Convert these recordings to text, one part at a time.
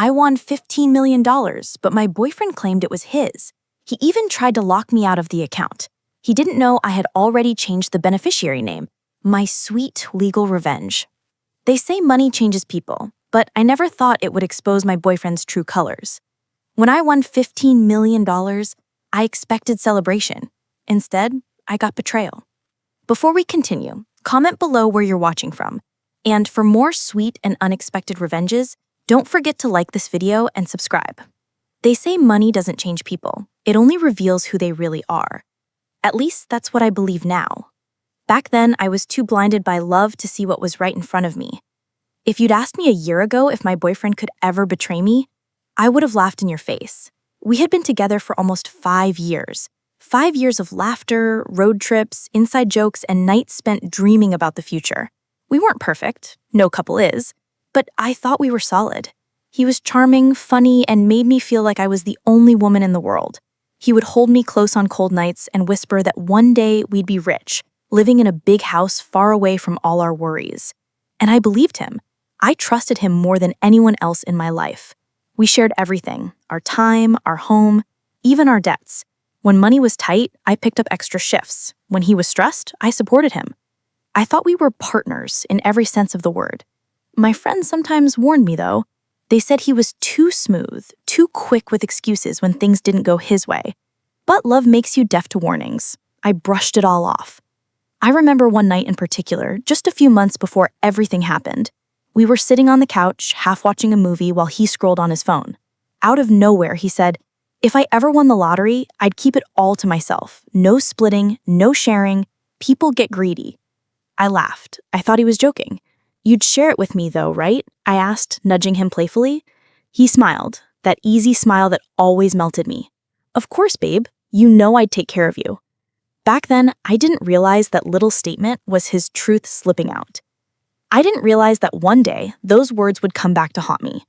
I won $15 million, but my boyfriend claimed it was his. He even tried to lock me out of the account. He didn't know I had already changed the beneficiary name. My sweet legal revenge. They say money changes people, but I never thought it would expose my boyfriend's true colors. When I won $15 million, I expected celebration. Instead, I got betrayal. Before we continue, comment below where you're watching from. And for more sweet and unexpected revenges, don't forget to like this video and subscribe. They say money doesn't change people. It only reveals who they really are. At least that's what I believe now. Back then, I was too blinded by love to see what was right in front of me. If you'd asked me a year ago if my boyfriend could ever betray me, I would have laughed in your face. We had been together for almost 5 years. 5 years of laughter, road trips, inside jokes, and nights spent dreaming about the future. We weren't perfect, no couple is, but I thought we were solid. He was charming, funny, and made me feel like I was the only woman in the world. He would hold me close on cold nights and whisper that one day we'd be rich, living in a big house far away from all our worries. And I believed him. I trusted him more than anyone else in my life. We shared everything, our time, our home, even our debts. When money was tight, I picked up extra shifts. When he was stressed, I supported him. I thought we were partners in every sense of the word. My friends sometimes warned me, though. They said he was too smooth, too quick with excuses when things didn't go his way. But love makes you deaf to warnings. I brushed it all off. I remember one night in particular, just a few months before everything happened. We were sitting on the couch, half watching a movie while he scrolled on his phone. Out of nowhere, he said, "If I ever won the lottery, I'd keep it all to myself. No splitting, no sharing. People get greedy." I laughed. I thought he was joking. "You'd share it with me though, right?" I asked, nudging him playfully. He smiled, that easy smile that always melted me. "Of course, babe. You know I'd take care of you." Back then, I didn't realize that little statement was his truth slipping out. I didn't realize that one day, those words would come back to haunt me.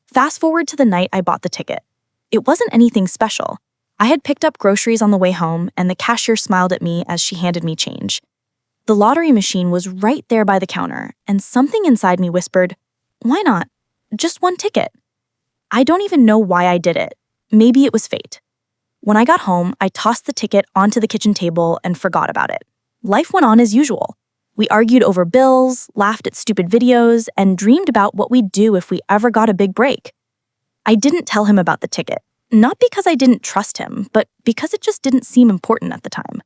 Fast forward to the night I bought the ticket. It wasn't anything special. I had picked up groceries on the way home, and the cashier smiled at me as she handed me change. The lottery machine was right there by the counter, and something inside me whispered, "Why not? Just one ticket." I don't even know why I did it. Maybe it was fate. When I got home, I tossed the ticket onto the kitchen table and forgot about it. Life went on as usual. We argued over bills, laughed at stupid videos, and dreamed about what we'd do if we ever got a big break. I didn't tell him about the ticket, not because I didn't trust him, but because it just didn't seem important at the time.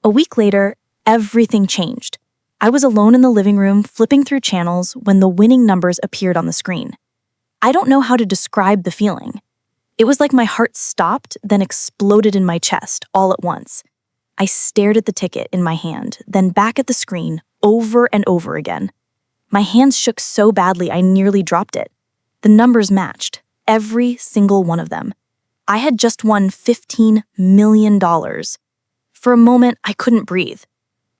A week later, everything changed. I was alone in the living room, flipping through channels when the winning numbers appeared on the screen. I don't know how to describe the feeling. It was like my heart stopped, then exploded in my chest all at once. I stared at the ticket in my hand, then back at the screen, over and over again. My hands shook so badly I nearly dropped it. The numbers matched, every single one of them. I had just won $15 million. For a moment, I couldn't breathe.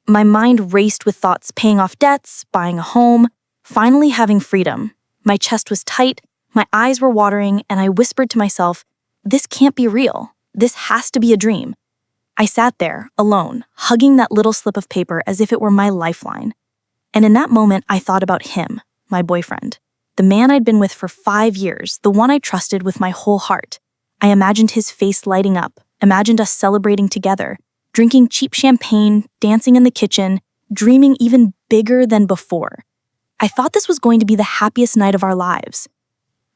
My mind raced with thoughts paying off debts, buying a home, finally having freedom. My chest was tight, my eyes were watering, and I whispered to myself, "This can't be real. This has to be a dream." I sat there, alone, hugging that little slip of paper as if it were my lifeline. And in that moment, I thought about him, my boyfriend, the man I'd been with for 5 years, the one I trusted with my whole heart. I imagined his face lighting up, imagined us celebrating together, drinking cheap champagne, dancing in the kitchen, dreaming even bigger than before. I thought this was going to be the happiest night of our lives.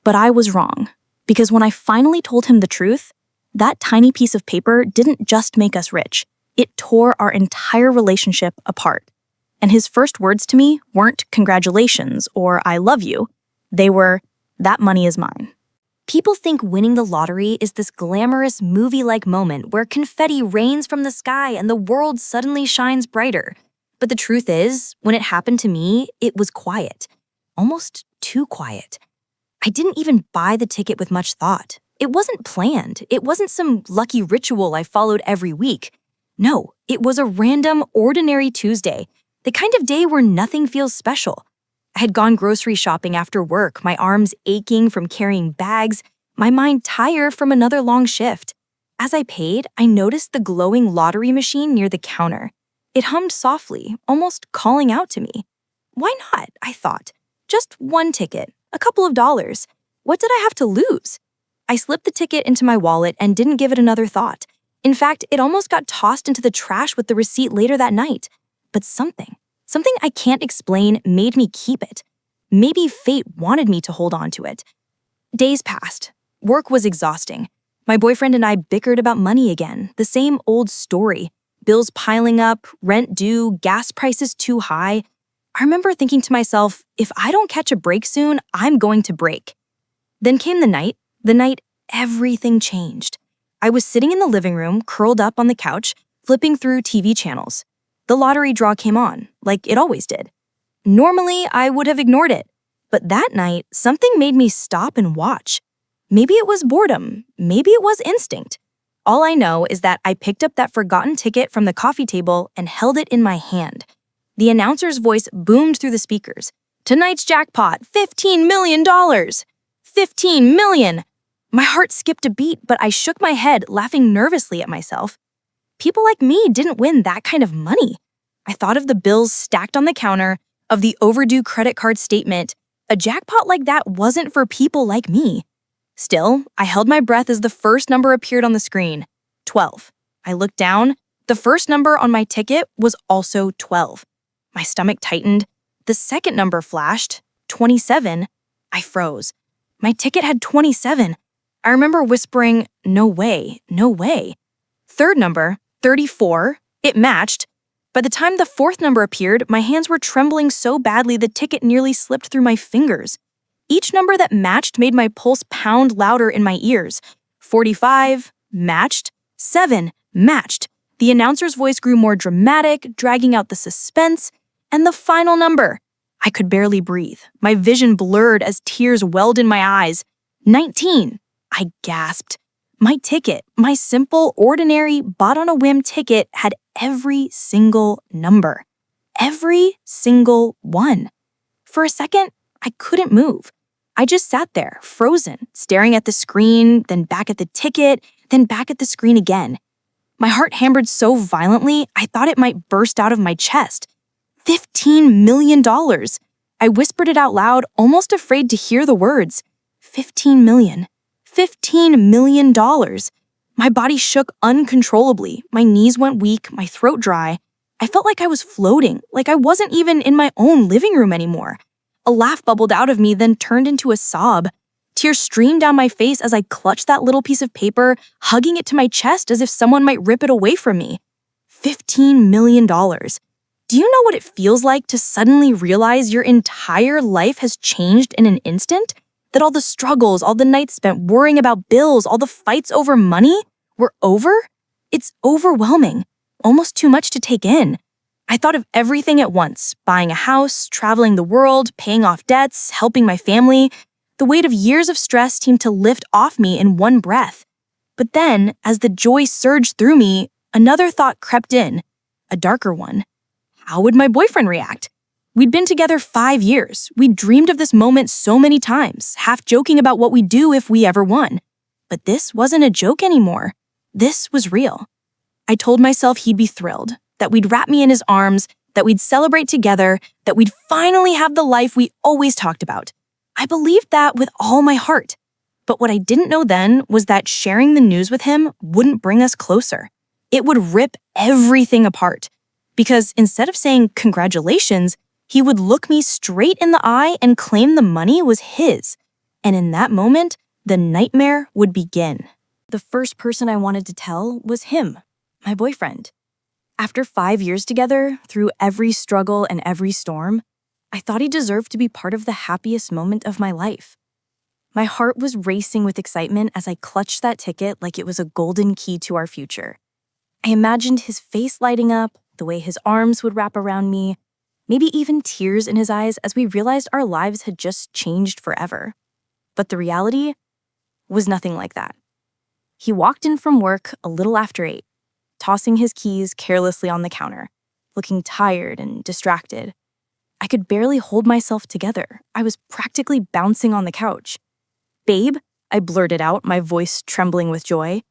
But I was wrong, because when I finally told him the truth, that tiny piece of paper didn't just make us rich. It tore our entire relationship apart. And his first words to me weren't "congratulations" or "I love you." They were, "That money is mine." People think winning the lottery is this glamorous movie-like moment where confetti rains from the sky and the world suddenly shines brighter. But the truth is, when it happened to me, it was quiet. Almost too quiet. I didn't even buy the ticket with much thought. It wasn't planned. It wasn't some lucky ritual I followed every week. No, it was a random, ordinary Tuesday, the kind of day where nothing feels special. I had gone grocery shopping after work, my arms aching from carrying bags, my mind tired from another long shift. As I paid, I noticed the glowing lottery machine near the counter. It hummed softly, almost calling out to me. Why not? I thought. Just one ticket, a couple of dollars. What did I have to lose? I slipped the ticket into my wallet and didn't give it another thought. In fact, it almost got tossed into the trash with the receipt later that night. But something I can't explain made me keep it. Maybe fate wanted me to hold on to it. Days passed. Work was exhausting. My boyfriend and I bickered about money again, the same old story. Bills piling up, rent due, gas prices too high. I remember thinking to myself, if I don't catch a break soon, I'm going to break. Then came the night everything changed. I was sitting in the living room, curled up on the couch, flipping through TV channels. The lottery draw came on, like it always did. Normally, I would have ignored it, but that night, something made me stop and watch. Maybe it was boredom, maybe it was instinct. All I know is that I picked up that forgotten ticket from the coffee table and held it in my hand. The announcer's voice boomed through the speakers. Tonight's jackpot, $15 million! $15 million! My heart skipped a beat, but I shook my head, laughing nervously at myself. People like me didn't win that kind of money. I thought of the bills stacked on the counter, of the overdue credit card statement. A jackpot like that wasn't for people like me. Still, I held my breath as the first number appeared on the screen. 12. I looked down. The first number on my ticket was also 12. My stomach tightened. The second number flashed. 27. I froze. My ticket had 27. I remember whispering, no way, no way. Third number, 34. It matched. By the time the fourth number appeared, my hands were trembling so badly the ticket nearly slipped through my fingers. Each number that matched made my pulse pound louder in my ears. 45, matched. 7, matched. The announcer's voice grew more dramatic, dragging out the suspense. And the final number. I could barely breathe. My vision blurred as tears welled in my eyes. 19. I gasped. My ticket, my simple, ordinary, bought-on-a-whim ticket had every single number. Every single one. For a second, I couldn't move. I just sat there, frozen, staring at the screen, then back at the ticket, then back at the screen again. My heart hammered so violently, I thought it might burst out of my chest. $15 million. I whispered it out loud, almost afraid to hear the words. 15 million. $15 million. My body shook uncontrollably. My knees went weak, my throat dry. I felt like I was floating, like I wasn't even in my own living room anymore. A laugh bubbled out of me, then turned into a sob. Tears streamed down my face as I clutched that little piece of paper, hugging it to my chest as if someone might rip it away from me. $15 million. Do you know what it feels like to suddenly realize your entire life has changed in an instant? That all the struggles, all the nights spent worrying about bills, all the fights over money were over? It's overwhelming, almost too much to take in. I thought of everything at once, buying a house, traveling the world, paying off debts, helping my family. The weight of years of stress seemed to lift off me in one breath. But then, as the joy surged through me, another thought crept in, a darker one. How would my boyfriend react? We'd been together 5 years. We'd dreamed of this moment so many times, half joking about what we'd do if we ever won. But this wasn't a joke anymore. This was real. I told myself he'd be thrilled, that we'd wrap me in his arms, that we'd celebrate together, that we'd finally have the life we always talked about. I believed that with all my heart. But what I didn't know then was that sharing the news with him wouldn't bring us closer. It would rip everything apart. Because instead of saying congratulations, he would look me straight in the eye and claim the money was his. And in that moment, the nightmare would begin. The first person I wanted to tell was him, my boyfriend. After 5 years together, through every struggle and every storm, I thought he deserved to be part of the happiest moment of my life. My heart was racing with excitement as I clutched that ticket like it was a golden key to our future. I imagined his face lighting up, the way his arms would wrap around me, maybe even tears in his eyes as we realized our lives had just changed forever. But the reality was nothing like that. He walked in from work a little after 8, tossing his keys carelessly on the counter, looking tired and distracted. I could barely hold myself together. I was practically bouncing on the couch. "Babe," I blurted out, my voice trembling with joy.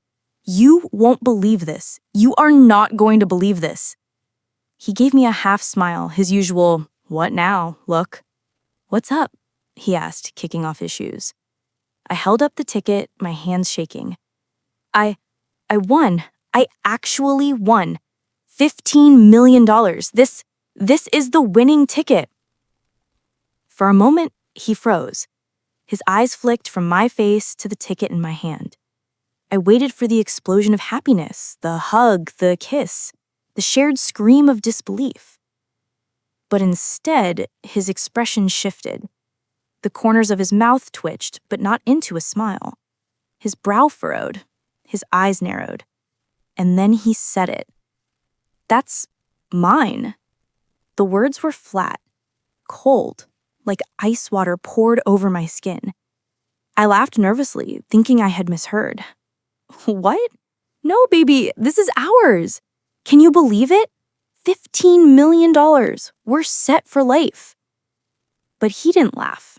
"You won't believe this. You are not going to believe this." He gave me a half smile, his usual, "What now?" look. "What's up?" he asked, kicking off his shoes. I held up the ticket, my hands shaking. I won. I actually won. $15 million. This is the winning ticket. For a moment, he froze. His eyes flicked from my face to the ticket in my hand. I waited for the explosion of happiness, the hug, the kiss, the shared scream of disbelief. But instead, his expression shifted. The corners of his mouth twitched, but not into a smile. His brow furrowed, his eyes narrowed. And then he said it. "That's mine." The words were flat, cold, like ice water poured over my skin. I laughed nervously, thinking I had misheard. "What? No, baby, this is ours. Can you believe it? $15 million. We're set for life." But he didn't laugh.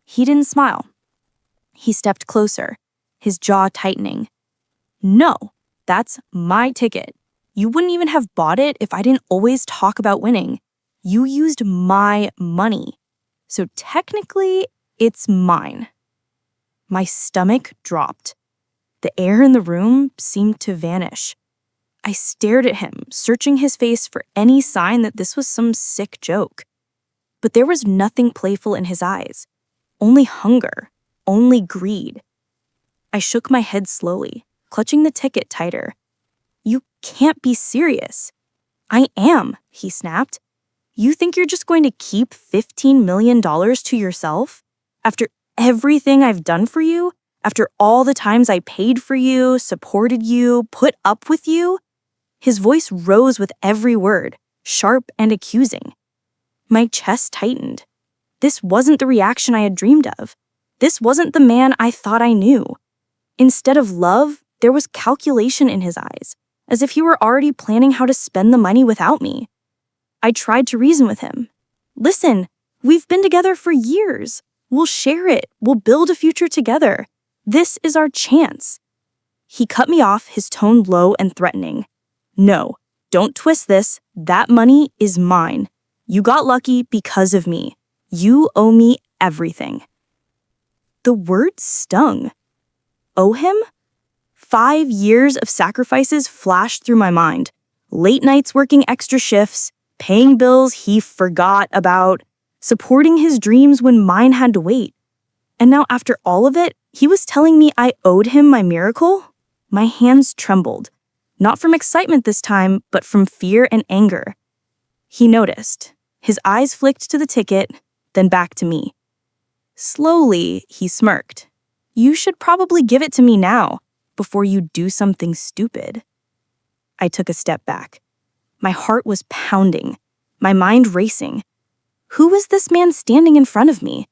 He didn't smile. He stepped closer, his jaw tightening. "No, that's my ticket. You wouldn't even have bought it if I didn't always talk about winning. You used my money. So technically, it's mine." My stomach dropped. The air in the room seemed to vanish. I stared at him, searching his face for any sign that this was some sick joke. But there was nothing playful in his eyes. Only hunger, only greed. I shook my head slowly, clutching the ticket tighter. "You can't be serious." "I am," he snapped. "You think you're just going to keep $15 million to yourself? After everything I've done for you? After all the times I paid for you, supported you, put up with you?" His voice rose with every word, sharp and accusing. My chest tightened. This wasn't the reaction I had dreamed of. This wasn't the man I thought I knew. Instead of love, there was calculation in his eyes, as if he were already planning how to spend the money without me. I tried to reason with him. "Listen, we've been together for years. We'll share it. We'll build a future together. This is our chance." He cut me off, his tone low and threatening. "No, don't twist this. That money is mine. You got lucky because of me. You owe me everything." The words stung. Owe him? 5 years of sacrifices flashed through my mind. Late nights working extra shifts, paying bills he forgot about, supporting his dreams when mine had to wait. And now after all of it, he was telling me I owed him my miracle? My hands trembled. Not from excitement this time, but from fear and anger. He noticed. His eyes flicked to the ticket, then back to me. Slowly, he smirked. "You should probably give it to me now, before you do something stupid." I took a step back. My heart was pounding, my mind racing. Who was this man standing in front of me?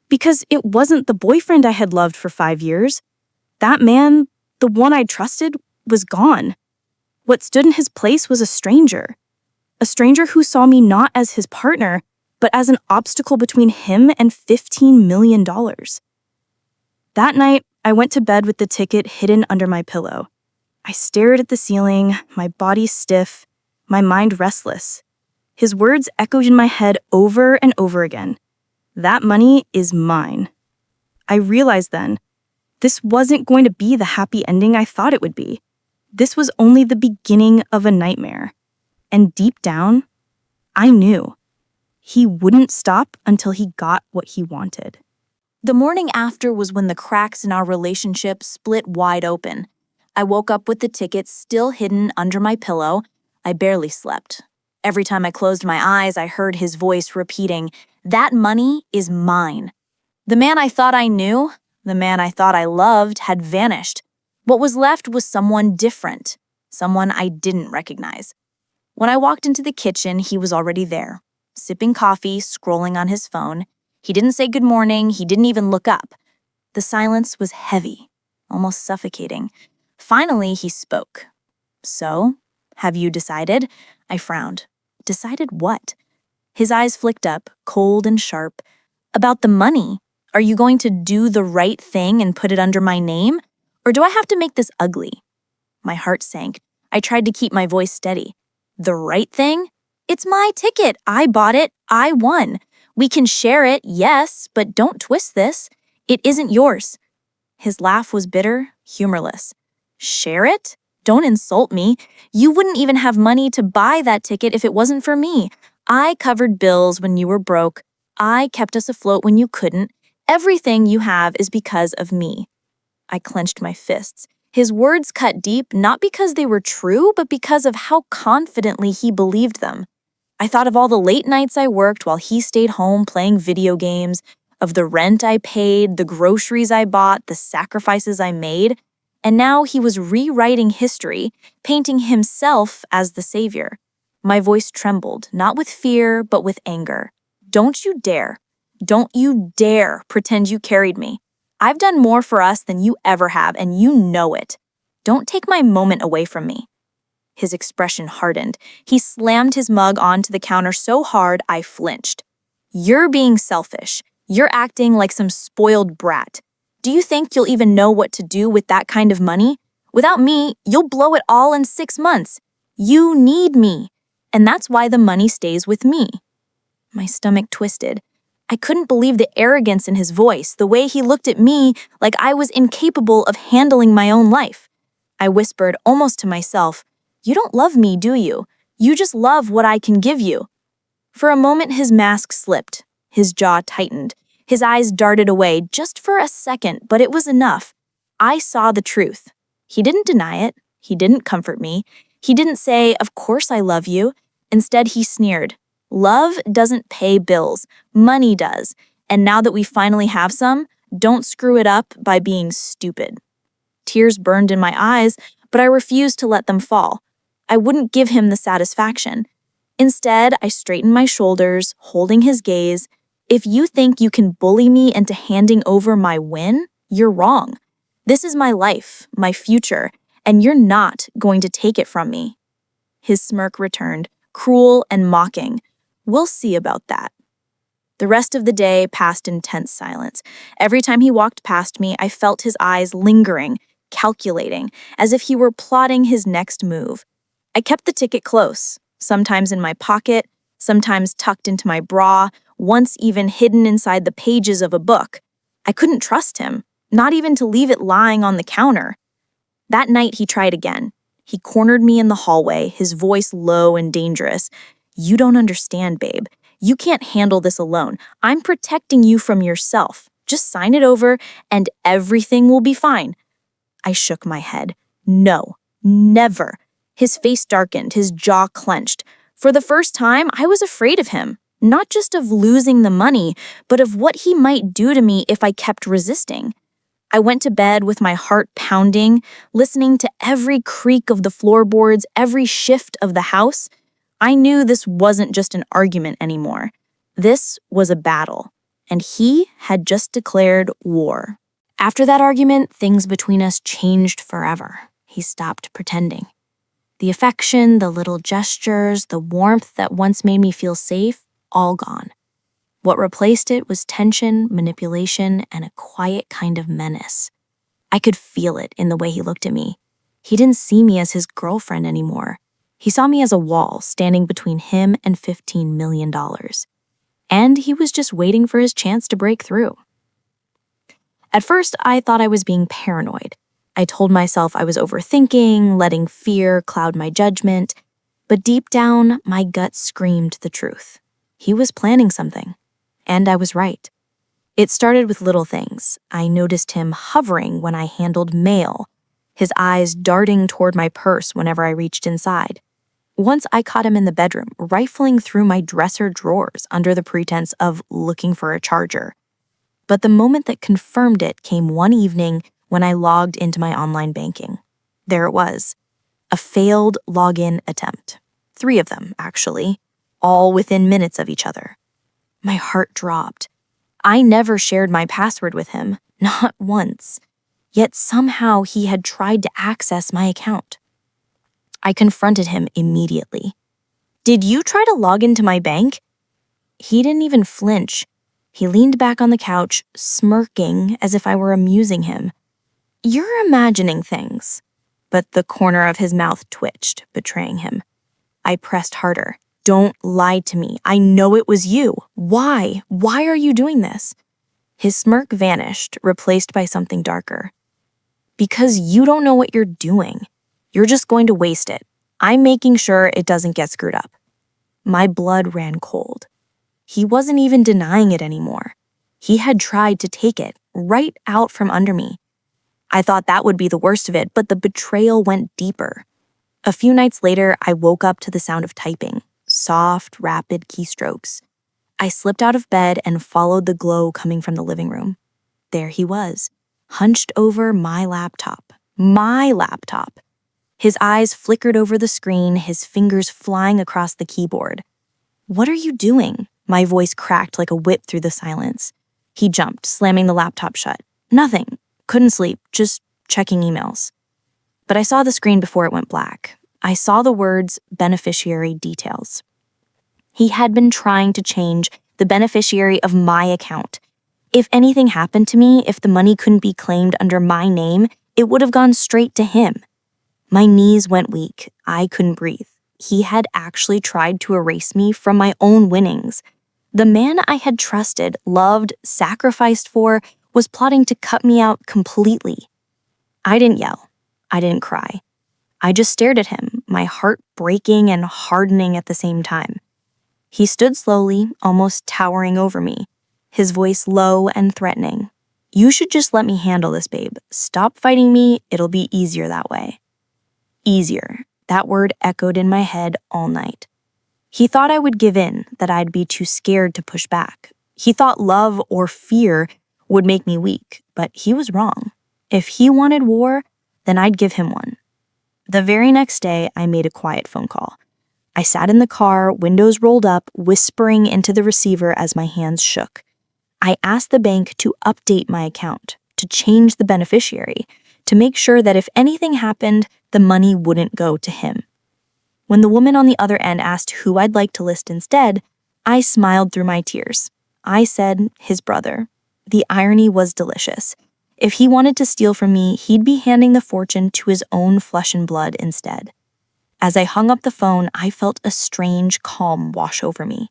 Because it wasn't the boyfriend I had loved for 5 years. That man, the one I trusted, was gone. What stood in his place was a stranger who saw me not as his partner, but as an obstacle between him and $15 million. That night, I went to bed with the ticket hidden under my pillow. I stared at the ceiling, my body stiff, my mind restless. His words echoed in my head over and over again. That money is mine. I realized then, this wasn't going to be the happy ending I thought it would be. This was only the beginning of a nightmare. And deep down, I knew. He wouldn't stop until he got what he wanted. The morning after was when the cracks in our relationship split wide open. I woke up with the ticket still hidden under my pillow. I barely slept. Every time I closed my eyes, I heard his voice repeating, "That money is mine." The man I thought I knew, the man I thought I loved, had vanished. What was left was someone different, someone I didn't recognize. When I walked into the kitchen, he was already there, sipping coffee, scrolling on his phone. He didn't say good morning, he didn't even look up. The silence was heavy, almost suffocating. Finally, he spoke. "So, have you decided?" I frowned. Decided what? His eyes flicked up, cold and sharp. "About the money. Are you going to do the right thing and put it under my name? Or do I have to make this ugly?" My heart sank. I tried to keep my voice steady. "The right thing? It's my ticket. I bought it. I won. We can share it, yes, but don't twist this. It isn't yours." His laugh was bitter, humorless. Share it? Don't insult me. You wouldn't even have money to buy that ticket if it wasn't for me. I covered bills when you were broke. I kept us afloat when you couldn't. Everything you have is because of me. I clenched my fists. His words cut deep, not because they were true, but because of how confidently he believed them. I thought of all the late nights I worked while he stayed home playing video games, of the rent I paid, the groceries I bought, the sacrifices I made, and now he was rewriting history, painting himself as the savior. My voice trembled, not with fear, but with anger. Don't you dare pretend you carried me. I've done more for us than you ever have, and you know it. Don't take my moment away from me. His expression hardened. He slammed his mug onto the counter so hard I flinched. You're being selfish. You're acting like some spoiled brat. Do you think you'll even know what to do with that kind of money? Without me, you'll blow it all in 6 months. You need me, and that's why the money stays with me. My stomach twisted. I couldn't believe the arrogance in his voice, the way he looked at me like I was incapable of handling my own life. I whispered, almost to myself, "You don't love me, do you? You just love what I can give you." For a moment, his mask slipped. His jaw tightened. His eyes darted away just for a second, but it was enough. I saw the truth. He didn't deny it. He didn't comfort me. He didn't say, "Of course I love you." Instead, he sneered. Love doesn't pay bills. Money does. And now that we finally have some, don't screw it up by being stupid. Tears burned in my eyes, but I refused to let them fall. I wouldn't give him the satisfaction. Instead, I straightened my shoulders, holding his gaze. If you think you can bully me into handing over my win, you're wrong. This is my life, my future, and you're not going to take it from me. His smirk returned, cruel and mocking. We'll see about that. The rest of the day passed in tense silence. Every time he walked past me, I felt his eyes lingering, calculating, as if he were plotting his next move. I kept the ticket close, sometimes in my pocket, sometimes tucked into my bra, once even hidden inside the pages of a book. I couldn't trust him, not even to leave it lying on the counter. That night he tried again. He cornered me in the hallway, his voice low and dangerous. "You don't understand, babe. You can't handle this alone. I'm protecting you from yourself. Just sign it over and everything will be fine." I shook my head. No, never. His face darkened, his jaw clenched. For the first time, I was afraid of him. Not just of losing the money, but of what he might do to me if I kept resisting. I went to bed with my heart pounding, listening to every creak of the floorboards, every shift of the house. I knew this wasn't just an argument anymore. This was a battle, and he had just declared war. After that argument, things between us changed forever. He stopped pretending. The affection, the little gestures, the warmth that once made me feel safe, all gone. What replaced it was tension, manipulation, and a quiet kind of menace. I could feel it in the way he looked at me. He didn't see me as his girlfriend anymore. He saw me as a wall standing between him and $15 million. And he was just waiting for his chance to break through. At first, I thought I was being paranoid. I told myself I was overthinking, letting fear cloud my judgment. But deep down, my gut screamed the truth. He was planning something. And I was right. It started with little things. I noticed him hovering when I handled mail, his eyes darting toward my purse whenever I reached inside. Once I caught him in the bedroom, rifling through my dresser drawers under the pretense of looking for a charger. But the moment that confirmed it came one evening when I logged into my online banking. There it was, a failed login attempt. 3 of them, actually, all within minutes of each other. My heart dropped. I never shared my password with him, not once. Yet somehow he had tried to access my account. I confronted him immediately. "Did you try to log into my bank?" He didn't even flinch. He leaned back on the couch, smirking as if I were amusing him. "You're imagining things." But the corner of his mouth twitched, betraying him. I pressed harder. "Don't lie to me. I know it was you. Why? Why are you doing this?" His smirk vanished, replaced by something darker. Because you don't know what you're doing. You're just going to waste it. I'm making sure it doesn't get screwed up. My blood ran cold. He wasn't even denying it anymore. He had tried to take it right out from under me. I thought that would be the worst of it, but the betrayal went deeper. A few nights later, I woke up to the sound of typing, soft, rapid keystrokes. I slipped out of bed and followed the glow coming from the living room. There he was, hunched over my laptop. My laptop. His eyes flickered over the screen, his fingers flying across the keyboard. "What are you doing?" My voice cracked like a whip through the silence. He jumped, slamming the laptop shut. "Nothing. Couldn't sleep. Just checking emails." But I saw the screen before it went black. I saw the words beneficiary details. He had been trying to change the beneficiary of my account. If anything happened to me, if the money couldn't be claimed under my name, it would have gone straight to him. My knees went weak. I couldn't breathe. He had actually tried to erase me from my own winnings. The man I had trusted, loved, sacrificed for, was plotting to cut me out completely. I didn't yell. I didn't cry. I just stared at him, my heart breaking and hardening at the same time. He stood slowly, almost towering over me, his voice low and threatening. "You should just let me handle this, babe. Stop fighting me. It'll be easier that way." Easier. That word echoed in my head all night. He thought I would give in, that I'd be too scared to push back. He thought love or fear would make me weak, but he was wrong. If he wanted war, then I'd give him one. The very next day, I made a quiet phone call. I sat in the car, windows rolled up, whispering into the receiver as my hands shook. I asked the bank to update my account, to change the beneficiary, to make sure that if anything happened, the money wouldn't go to him. When the woman on the other end asked who I'd like to list instead, I smiled through my tears. I said, his brother. The irony was delicious. If he wanted to steal from me, he'd be handing the fortune to his own flesh and blood instead. As I hung up the phone, I felt a strange calm wash over me.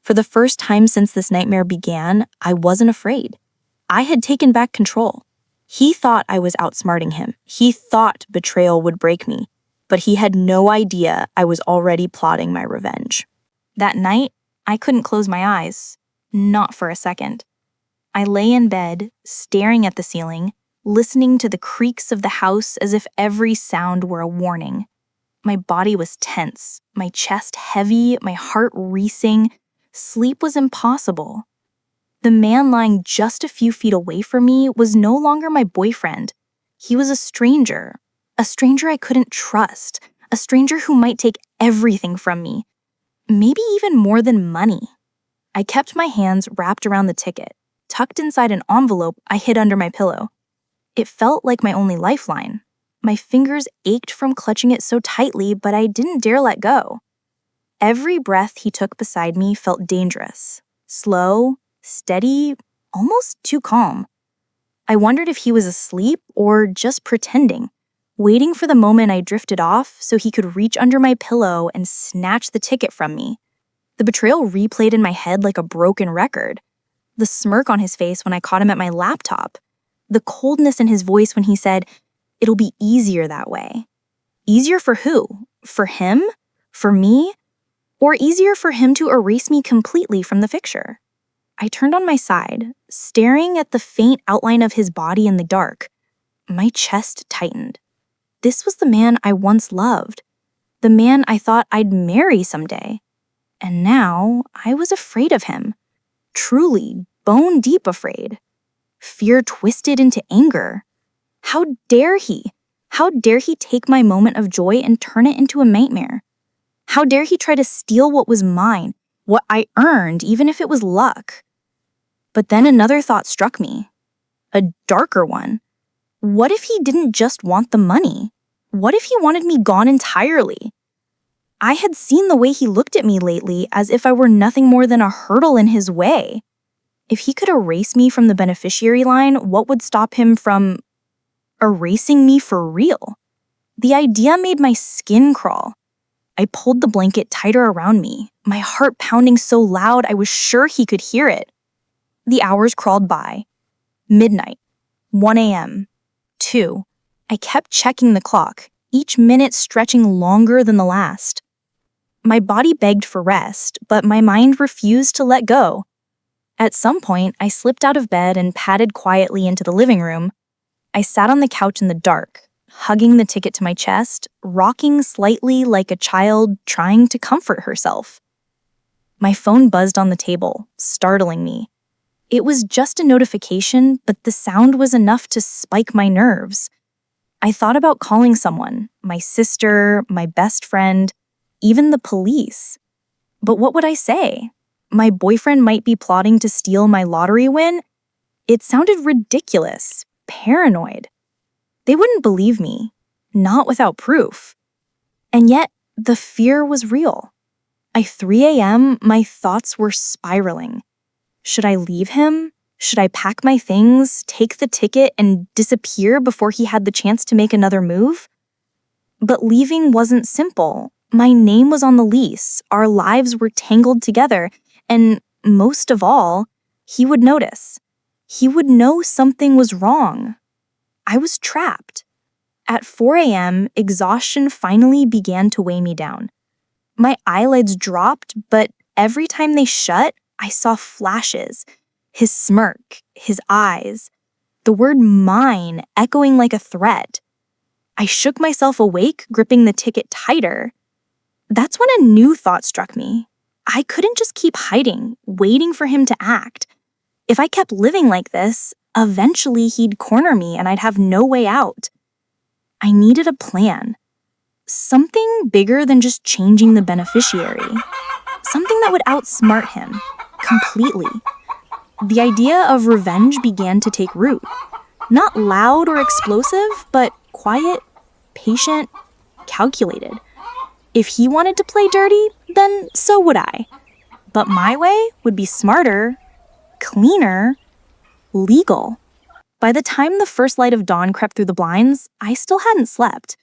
For the first time since this nightmare began, I wasn't afraid. I had taken back control. He thought I was outsmarting him. He thought betrayal would break me, but he had no idea I was already plotting my revenge. That night, I couldn't close my eyes. Not for a second. I lay in bed, staring at the ceiling, listening to the creaks of the house as if every sound were a warning. My body was tense, my chest heavy, my heart racing. Sleep was impossible. The man lying just a few feet away from me was no longer my boyfriend. He was a stranger I couldn't trust, a stranger who might take everything from me, maybe even more than money. I kept my hands wrapped around the ticket, tucked inside an envelope I hid under my pillow. It felt like my only lifeline. My fingers ached from clutching it so tightly, but I didn't dare let go. Every breath he took beside me felt dangerous, slow, steady, almost too calm. I wondered if he was asleep or just pretending, waiting for the moment I drifted off so he could reach under my pillow and snatch the ticket from me. The betrayal replayed in my head like a broken record. The smirk on his face when I caught him at my laptop. The coldness in his voice when he said, "It'll be easier that way." Easier for who? For him? For me? Or easier for him to erase me completely from the picture? I turned on my side, staring at the faint outline of his body in the dark. My chest tightened. This was the man I once loved, the man I thought I'd marry someday. And now I was afraid of him, truly bone deep afraid. Fear twisted into anger. How dare he? How dare he take my moment of joy and turn it into a nightmare? How dare he try to steal what was mine, what I earned, even if it was luck? But then another thought struck me, a darker one. What if he didn't just want the money? What if he wanted me gone entirely? I had seen the way he looked at me lately as if I were nothing more than a hurdle in his way. If he could erase me from the beneficiary line, what would stop him from erasing me for real? The idea made my skin crawl. I pulled the blanket tighter around me, my heart pounding so loud I was sure he could hear it. The hours crawled by. Midnight, 1 a.m., 2. I kept checking the clock, each minute stretching longer than the last. My body begged for rest, but my mind refused to let go. At some point, I slipped out of bed and padded quietly into the living room. I sat on the couch in the dark, hugging the ticket to my chest, rocking slightly like a child trying to comfort herself. My phone buzzed on the table, startling me. It was just a notification, but the sound was enough to spike my nerves. I thought about calling someone, my sister, my best friend, even the police. But what would I say? My boyfriend might be plotting to steal my lottery win? It sounded ridiculous, paranoid. They wouldn't believe me, not without proof. And yet, the fear was real. By 3 a.m., my thoughts were spiraling. Should I leave him? Should I pack my things, take the ticket, and disappear before he had the chance to make another move? But leaving wasn't simple. My name was on the lease, our lives were tangled together, and most of all, he would notice. He would know something was wrong. I was trapped. At 4 a.m., exhaustion finally began to weigh me down. My eyelids dropped, but every time they shut, I saw flashes. His smirk, his eyes, the word mine echoing like a threat. I shook myself awake, gripping the ticket tighter. That's when a new thought struck me. I couldn't just keep hiding, waiting for him to act. If I kept living like this, eventually he'd corner me and I'd have no way out. I needed a plan. Something bigger than just changing the beneficiary. Something that would outsmart him, completely. The idea of revenge began to take root. Not loud or explosive, but quiet, patient, calculated. If he wanted to play dirty, then so would I. But my way would be smarter, cleaner, legal. By the time the first light of dawn crept through the blinds, I still hadn't slept.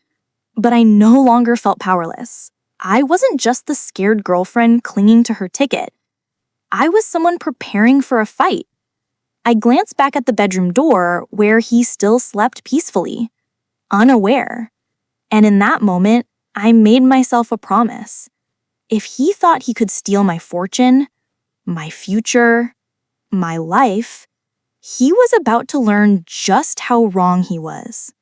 But I no longer felt powerless. I wasn't just the scared girlfriend clinging to her ticket. I was someone preparing for a fight. I glanced back at the bedroom door where he still slept peacefully, unaware. And in that moment, I made myself a promise. If he thought he could steal my fortune, my future, my life, he was about to learn just how wrong he was.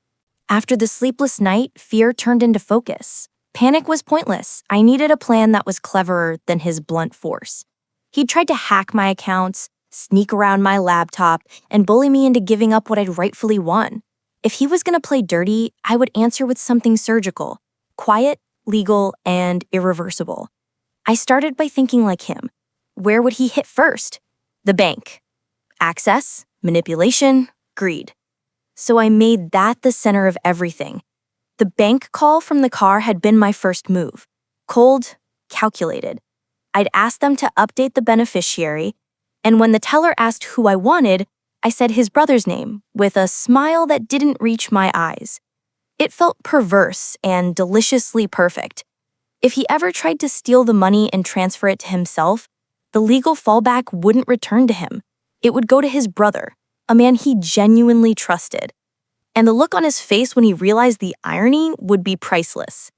After the sleepless night, fear turned into focus. Panic was pointless. I needed a plan that was cleverer than his blunt force. He tried to hack my accounts, sneak around my laptop, and bully me into giving up what I'd rightfully won. If he was going to play dirty, I would answer with something surgical, quiet, legal, and irreversible. I started by thinking like him. Where would he hit first? The bank. Access, manipulation, greed. So I made that the center of everything. The bank call from the car had been my first move. Cold, calculated. I'd asked them to update the beneficiary, and when the teller asked who I wanted, I said his brother's name with a smile that didn't reach my eyes. It felt perverse and deliciously perfect. If he ever tried to steal the money and transfer it to himself, the legal fallback wouldn't return to him. It would go to his brother, a man he genuinely trusted. And the look on his face when he realized the irony would be priceless.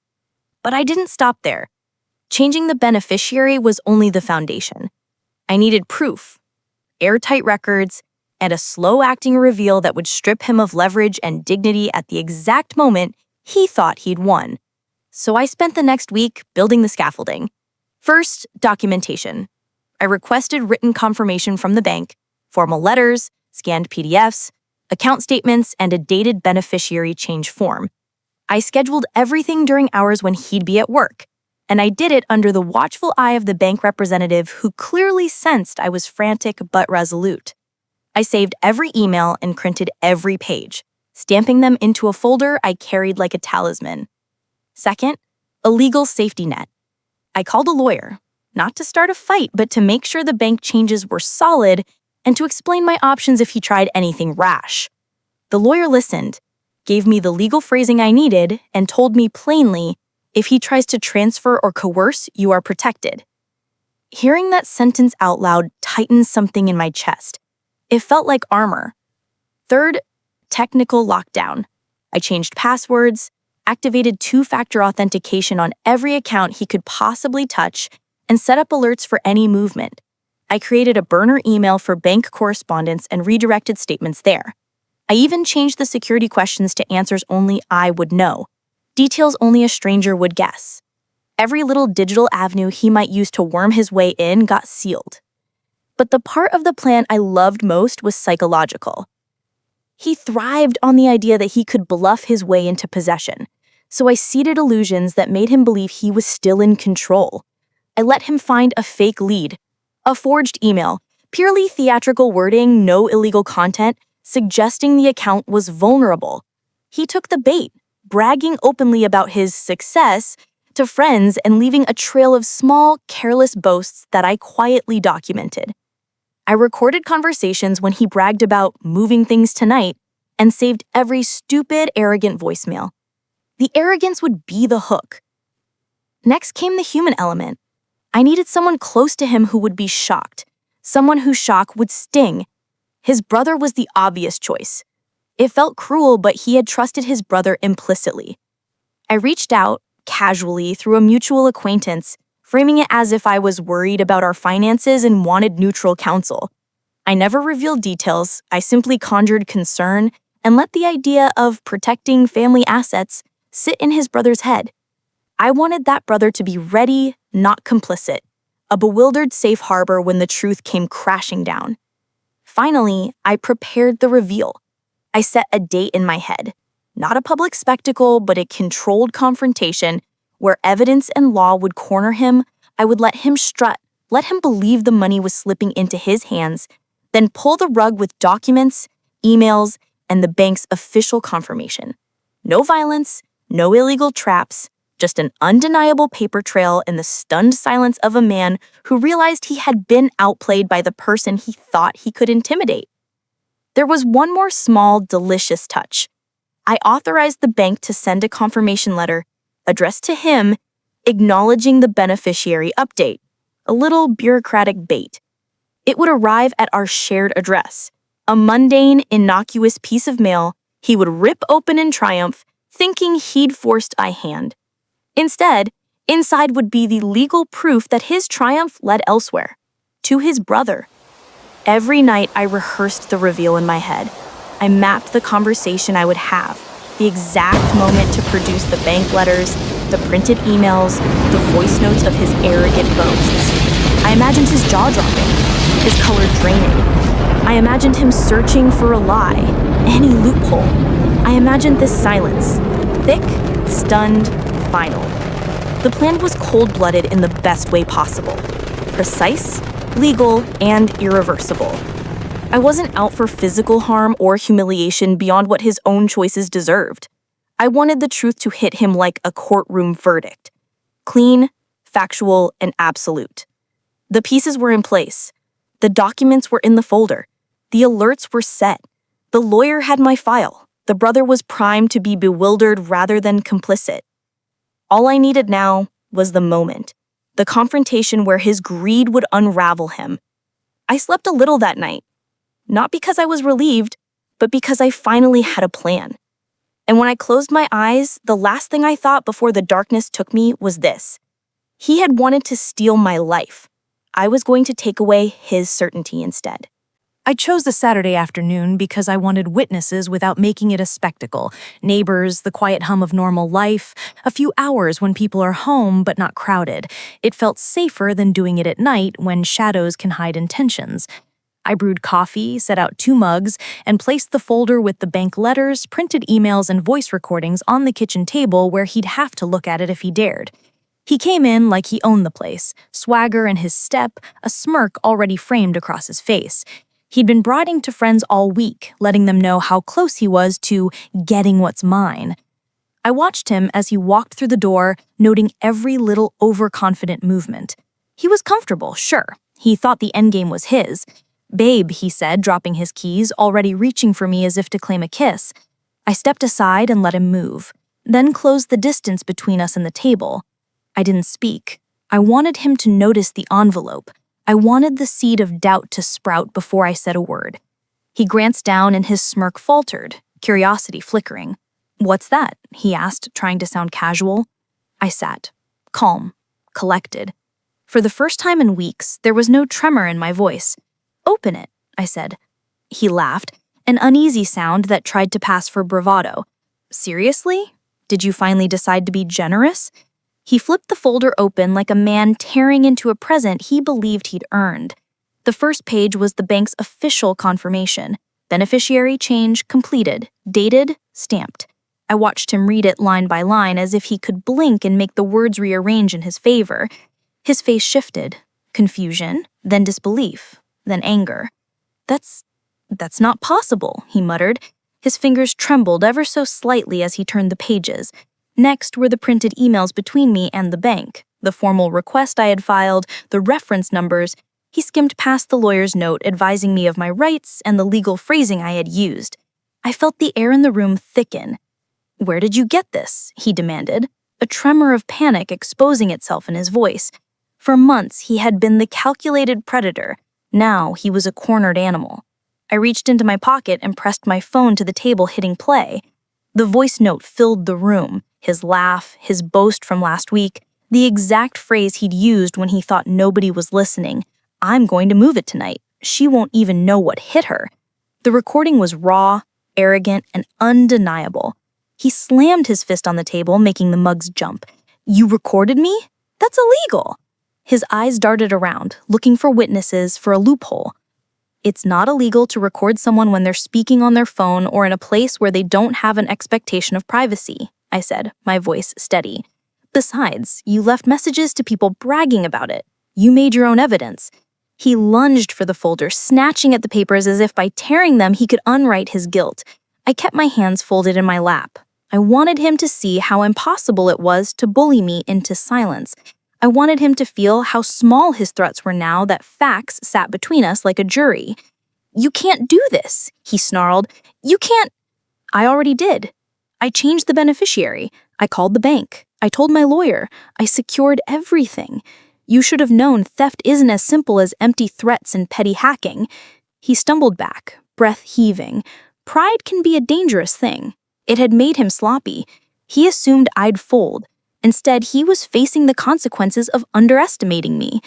But I didn't stop there. Changing the beneficiary was only the foundation. I needed proof, airtight records, and a slow-acting reveal that would strip him of leverage and dignity at the exact moment he thought he'd won. So I spent the next week building the scaffolding. First, documentation. I requested written confirmation from the bank, formal letters, scanned PDFs, account statements, and a dated beneficiary change form. I scheduled everything during hours when he'd be at work, and I did it under the watchful eye of the bank representative who clearly sensed I was frantic but resolute. I saved every email and printed every page, stamping them into a folder I carried like a talisman. Second, a legal safety net. I called a lawyer, not to start a fight, but to make sure the bank changes were solid and to explain my options if he tried anything rash. The lawyer listened, gave me the legal phrasing I needed, and told me plainly, if he tries to transfer or coerce, you are protected. Hearing that sentence out loud tightened something in my chest. It felt like armor. Third, technical lockdown. I changed passwords, activated two-factor authentication on every account he could possibly touch, and set up alerts for any movement. I created a burner email for bank correspondence and redirected statements there. I even changed the security questions to answers only I would know, details only a stranger would guess. Every little digital avenue he might use to worm his way in got sealed. But the part of the plan I loved most was psychological. He thrived on the idea that he could bluff his way into possession, so I seeded illusions that made him believe he was still in control. I let him find a fake lead, a forged email, purely theatrical wording, no illegal content, suggesting the account was vulnerable. He took the bait, bragging openly about his success to friends and leaving a trail of small, careless boasts that I quietly documented. I recorded conversations when he bragged about moving things tonight and saved every stupid, arrogant voicemail. The arrogance would be the hook. Next came the human element. I needed someone close to him who would be shocked, someone whose shock would sting. His brother was the obvious choice. It felt cruel, but he had trusted his brother implicitly. I reached out, casually, through a mutual acquaintance, framing it as if I was worried about our finances and wanted neutral counsel. I never revealed details, I simply conjured concern and let the idea of protecting family assets sit in his brother's head. I wanted that brother to be ready, not complicit, a bewildered safe harbor when the truth came crashing down. Finally, I prepared the reveal. I set a date in my head. Not a public spectacle, but a controlled confrontation where evidence and law would corner him. I would let him strut, let him believe the money was slipping into his hands, then pull the rug with documents, emails, and the bank's official confirmation. No violence, no illegal traps, just an undeniable paper trail and the stunned silence of a man who realized he had been outplayed by the person he thought he could intimidate. There was one more small, delicious touch. I authorized the bank to send a confirmation letter addressed to him, acknowledging the beneficiary update, a little bureaucratic bait. It would arrive at our shared address, a mundane, innocuous piece of mail he would rip open in triumph, thinking he'd forced a hand. Instead, inside would be the legal proof that his triumph led elsewhere, to his brother. Every night I rehearsed the reveal in my head. I mapped the conversation I would have, the exact moment to produce the bank letters, the printed emails, the voice notes of his arrogant boasts. I imagined his jaw dropping, his color draining. I imagined him searching for a lie, any loophole. I imagined this silence, thick, stunned, final. The plan was cold-blooded in the best way possible. Precise, legal, and irreversible. I wasn't out for physical harm or humiliation beyond what his own choices deserved. I wanted the truth to hit him like a courtroom verdict. Clean, factual, and absolute. The pieces were in place. The documents were in the folder. The alerts were set. The lawyer had my file. The brother was primed to be bewildered rather than complicit. All I needed now was the moment. The confrontation where his greed would unravel him. I slept a little that night. Not because I was relieved, but because I finally had a plan. And when I closed my eyes, the last thing I thought before the darkness took me was this. He had wanted to steal my life. I was going to take away his certainty instead. I chose the Saturday afternoon because I wanted witnesses without making it a spectacle. Neighbors, the quiet hum of normal life, a few hours when people are home but not crowded. It felt safer than doing it at night when shadows can hide intentions. I brewed coffee, set out 2 mugs, and placed the folder with the bank letters, printed emails, and voice recordings on the kitchen table where he'd have to look at it if he dared. He came in like he owned the place, swagger in his step, a smirk already framed across his face. He'd been brooding to friends all week, letting them know how close he was to getting what's mine. I watched him as he walked through the door, noting every little overconfident movement. He was comfortable, sure. He thought the endgame was his. "Babe," he said, dropping his keys, already reaching for me as if to claim a kiss. I stepped aside and let him move, then closed the distance between us and the table. I didn't speak. I wanted him to notice the envelope. I wanted the seed of doubt to sprout before I said a word. He glanced down and his smirk faltered, curiosity flickering. "What's that?" he asked, trying to sound casual. I sat, calm, collected. For the first time in weeks, there was no tremor in my voice. "Open it," I said. He laughed, an uneasy sound that tried to pass for bravado. "Seriously? Did you finally decide to be generous?" He flipped the folder open like a man tearing into a present he believed he'd earned. The first page was the bank's official confirmation. Beneficiary change completed, dated, stamped. I watched him read it line by line as if he could blink and make the words rearrange in his favor. His face shifted. Confusion, then disbelief, then anger. That's not possible," he muttered. His fingers trembled ever so slightly as he turned the pages. Next were the printed emails between me and the bank, the formal request I had filed, the reference numbers. He skimmed past the lawyer's note advising me of my rights and the legal phrasing I had used. I felt the air in the room thicken. "Where did you get this?" he demanded, a tremor of panic exposing itself in his voice. For months, he had been the calculated predator. Now he was a cornered animal. I reached into my pocket and pressed my phone to the table, hitting play. The voice note filled the room, his laugh, his boast from last week, the exact phrase he'd used when he thought nobody was listening. "I'm going to move it tonight. She won't even know what hit her." The recording was raw, arrogant, and undeniable. He slammed his fist on the table, making the mugs jump. "You recorded me? That's illegal." His eyes darted around, looking for witnesses, for a loophole. "It's not illegal to record someone when they're speaking on their phone or in a place where they don't have an expectation of privacy," I said, my voice steady. "Besides, you left messages to people bragging about it. You made your own evidence." He lunged for the folder, snatching at the papers as if by tearing them he could unwrite his guilt. I kept my hands folded in my lap. I wanted him to see how impossible it was to bully me into silence. I wanted him to feel how small his threats were now that facts sat between us like a jury. "You can't do this," he snarled. "You can't—" I already did. I changed the beneficiary. I called the bank. I told my lawyer. I secured everything. You should have known theft isn't as simple as empty threats and petty hacking. He stumbled back, breath heaving. Pride can be a dangerous thing. It had made him sloppy. He assumed I'd fold. Instead, he was facing the consequences of underestimating me.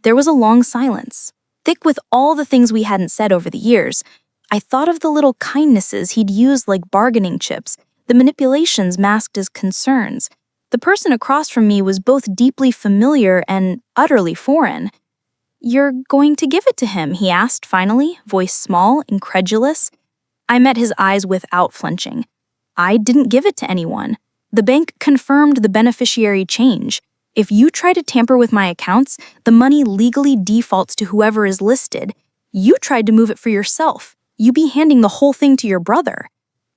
There was a long silence, thick with all the things we hadn't said over the years. I thought of the little kindnesses he'd used like bargaining chips, the manipulations masked as concerns. The person across from me was both deeply familiar and utterly foreign. "You're going to give it to him?" he asked finally, voice small, incredulous. I met his eyes without flinching. "I didn't give it to anyone. The bank confirmed the beneficiary change. If you try to tamper with my accounts, the money legally defaults to whoever is listed. You tried to move it for yourself. You'd be handing the whole thing to your brother."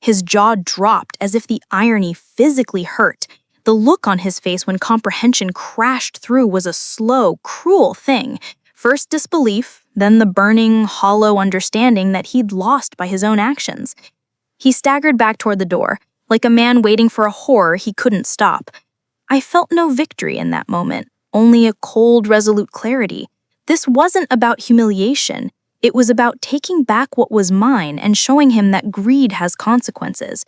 His jaw dropped as if the irony physically hurt. The look on his face when comprehension crashed through was a slow, cruel thing. First disbelief, then the burning, hollow understanding that he'd lost by his own actions. He staggered back toward the door, like a man waiting for a horror he couldn't stop. I felt no victory in that moment, only a cold, resolute clarity. This wasn't about humiliation. It was about taking back what was mine and showing him that greed has consequences.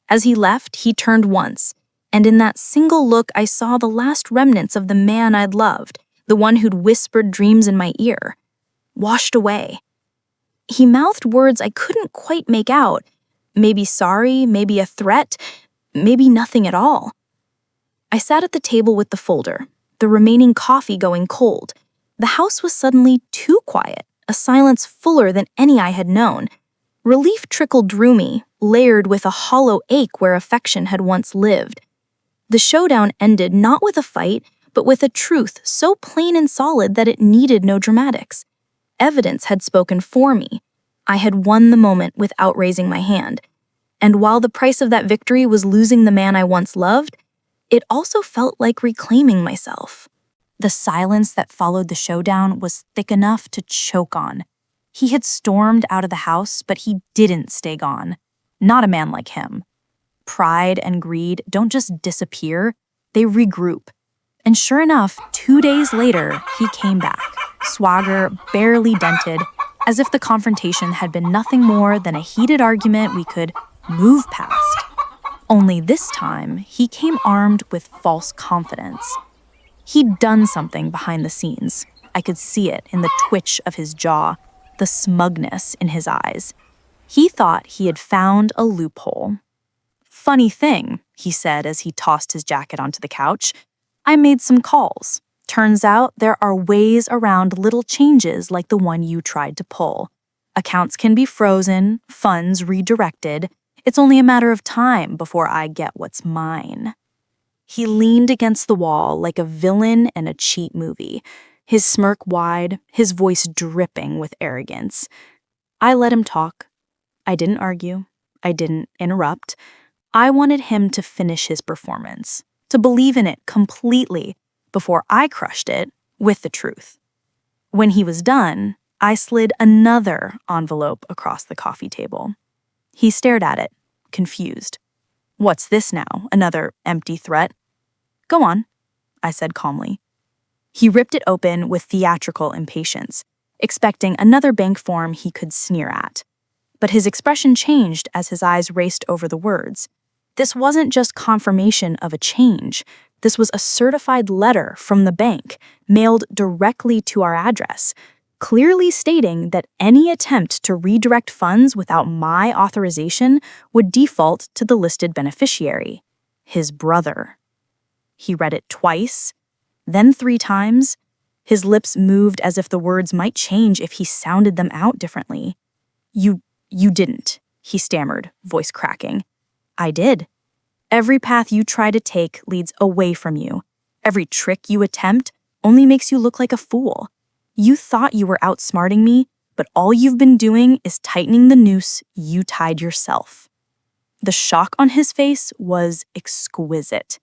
As he left, he turned once, and in that single look I saw the last remnants of the man I'd loved, the one who'd whispered dreams in my ear. Washed away. He mouthed words I couldn't quite make out. Maybe sorry, maybe a threat, maybe nothing at all. I sat at the table with the folder, the remaining coffee going cold. The house was suddenly too quiet, a silence fuller than any I had known. Relief trickled through me, layered with a hollow ache where affection had once lived. The showdown ended not with a fight, but with a truth so plain and solid that it needed no dramatics. Evidence had spoken for me. I had won the moment without raising my hand. And while the price of that victory was losing the man I once loved, it also felt like reclaiming myself. The silence that followed the showdown was thick enough to choke on. He had stormed out of the house, but he didn't stay gone. Not a man like him. Pride and greed don't just disappear, they regroup. And sure enough, 2 days later, he came back, swagger barely dented, as if the confrontation had been nothing more than a heated argument we could move past. Only this time, he came armed with false confidence. He'd done something behind the scenes. I could see it in the twitch of his jaw, the smugness in his eyes. He thought he had found a loophole. "Funny thing," he said as he tossed his jacket onto the couch. "I made some calls. Turns out there are ways around little changes like the one you tried to pull. Accounts can be frozen, funds redirected. It's only a matter of time before I get what's mine." He leaned against the wall like a villain in a cheap movie, his smirk wide, his voice dripping with arrogance. I let him talk. I didn't argue. I didn't interrupt. I wanted him to finish his performance, to believe in it completely before I crushed it with the truth. When he was done, I slid another envelope across the coffee table. He stared at it, confused. "What's this now? Another empty threat?" "Go on," I said calmly. He ripped it open with theatrical impatience, expecting another bank form he could sneer at. But his expression changed as his eyes raced over the words. This wasn't just confirmation of a change. This was a certified letter from the bank, mailed directly to our address, clearly stating that any attempt to redirect funds without my authorization would default to the listed beneficiary, his brother. He read it twice, then 3 times. His lips moved as if the words might change if he sounded them out differently. You didn't," he stammered, voice cracking. "I did. Every path you try to take leads away from you. Every trick you attempt only makes you look like a fool. You thought you were outsmarting me, but all you've been doing is tightening the noose you tied yourself." The shock on his face was exquisite.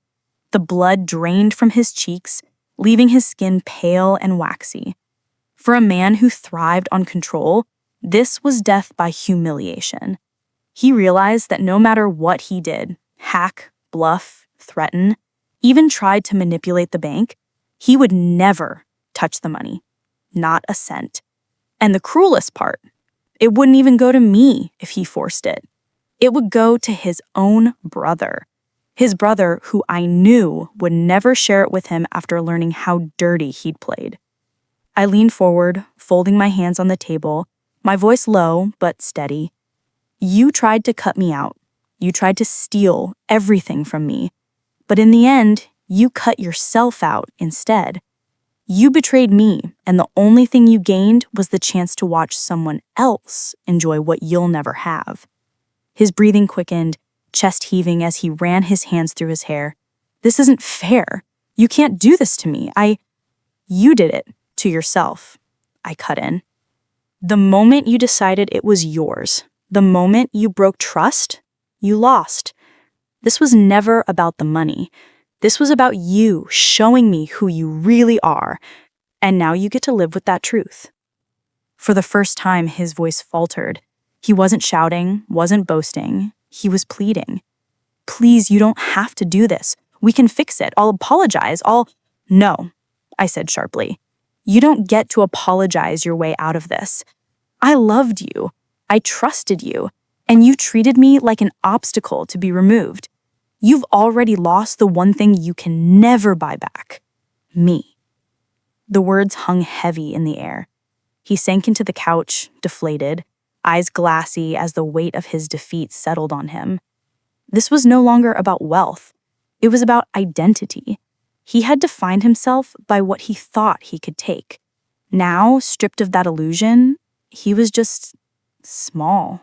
The blood drained from his cheeks, leaving his skin pale and waxy. For a man who thrived on control, this was death by humiliation. He realized that no matter what he did, hack, bluff, threaten, even tried to manipulate the bank, he would never touch the money. Not a cent. And the cruelest part, it wouldn't even go to me if he forced it. It would go to his own brother. His brother who I knew would never share it with him after learning how dirty he'd played. I leaned forward, folding my hands on the table, my voice low but steady. "You tried to cut me out. You tried to steal everything from me. But in the end, you cut yourself out instead. You betrayed me, and the only thing you gained was the chance to watch someone else enjoy what you'll never have." His breathing quickened, chest heaving as he ran his hands through his hair. "This isn't fair. You can't do this to me. You did it to yourself," I cut in. "The moment you decided it was yours, the moment you broke trust, you lost. This was never about the money. This was about you showing me who you really are, and now you get to live with that truth." For the first time, his voice faltered. He wasn't shouting, wasn't boasting. He was pleading. "Please, you don't have to do this. We can fix it. I'll apologize. No," I said sharply. "You don't get to apologize your way out of this. I loved you. I trusted you. And you treated me like an obstacle to be removed. You've already lost the one thing you can never buy back. Me." The words hung heavy in the air. He sank into the couch, deflated, eyes glassy as the weight of his defeat settled on him. This was no longer about wealth. It was about identity. He had defined himself by what he thought he could take. Now, stripped of that illusion, he was just small.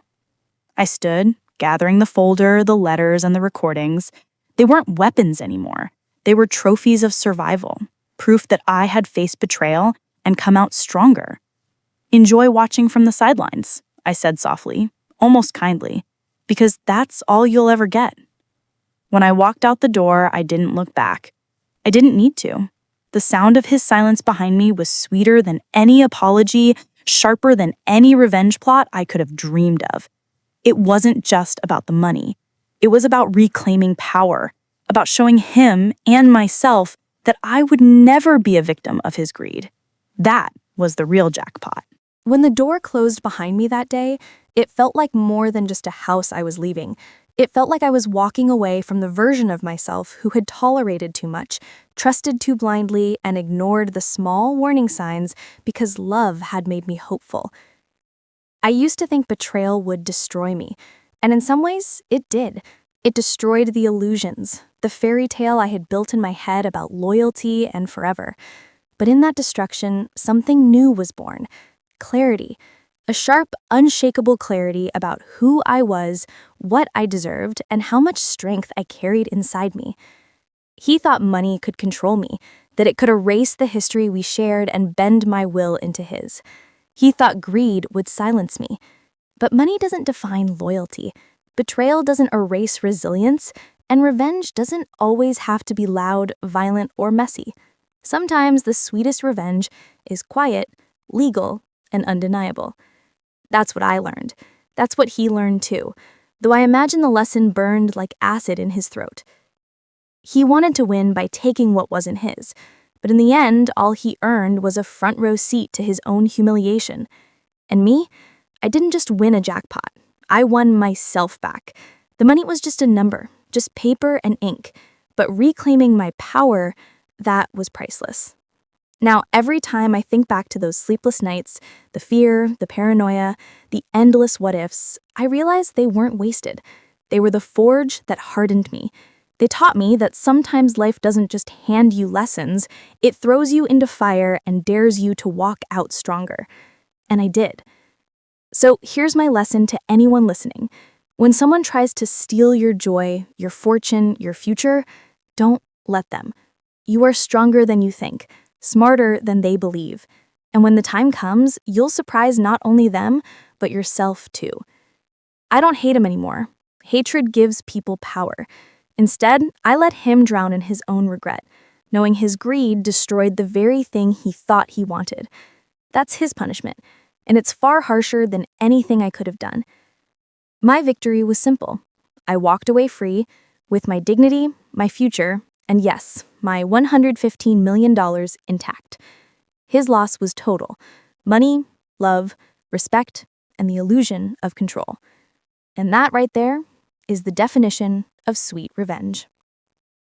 I stood, gathering the folder, the letters, and the recordings. They weren't weapons anymore. They were trophies of survival, proof that I had faced betrayal and come out stronger. "Enjoy watching from the sidelines," I said softly, almost kindly, "because that's all you'll ever get." When I walked out the door, I didn't look back. I didn't need to. The sound of his silence behind me was sweeter than any apology, sharper than any revenge plot I could have dreamed of. It wasn't just about the money. It was about reclaiming power, about showing him and myself that I would never be a victim of his greed. That was the real jackpot. When the door closed behind me that day, it felt like more than just a house I was leaving. It felt like I was walking away from the version of myself who had tolerated too much, trusted too blindly, and ignored the small warning signs because love had made me hopeful. I used to think betrayal would destroy me, and in some ways, it did. It destroyed the illusions, the fairy tale I had built in my head about loyalty and forever. But in that destruction, something new was born. Clarity. A sharp, unshakable clarity about who I was, what I deserved, and how much strength I carried inside me. He thought money could control me, that it could erase the history we shared and bend my will into his. He thought greed would silence me. But money doesn't define loyalty. Betrayal doesn't erase resilience, and revenge doesn't always have to be loud, violent, or messy. Sometimes the sweetest revenge is quiet, legal, and undeniable. That's what I learned. That's what he learned too, though I imagine the lesson burned like acid in his throat. He wanted to win by taking what wasn't his, but in the end, all he earned was a front row seat to his own humiliation. And me? I didn't just win a jackpot. I won myself back. The money was just a number, just paper and ink, but reclaiming my power, that was priceless. Now, every time I think back to those sleepless nights, the fear, the paranoia, the endless what-ifs, I realize they weren't wasted. They were the forge that hardened me. They taught me that sometimes life doesn't just hand you lessons, it throws you into fire and dares you to walk out stronger. And I did. So here's my lesson to anyone listening. When someone tries to steal your joy, your fortune, your future, don't let them. You are stronger than you think, smarter than they believe. And when the time comes, you'll surprise not only them, but yourself too. I don't hate him anymore. Hatred gives people power. Instead, I let him drown in his own regret, knowing his greed destroyed the very thing he thought he wanted. That's his punishment, and it's far harsher than anything I could have done. My victory was simple. I walked away free, with my dignity, my future, and yes, my $115 million intact. His loss was total: money, love, respect, and the illusion of control. And that right there is the definition of sweet revenge.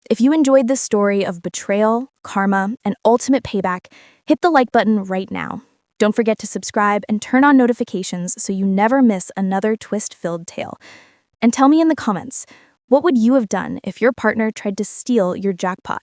If you enjoyed this story of betrayal, karma, and ultimate payback, hit the like button right now. Don't forget to subscribe and turn on notifications so you never miss another twist-filled tale. And tell me in the comments, what would you have done if your partner tried to steal your jackpot?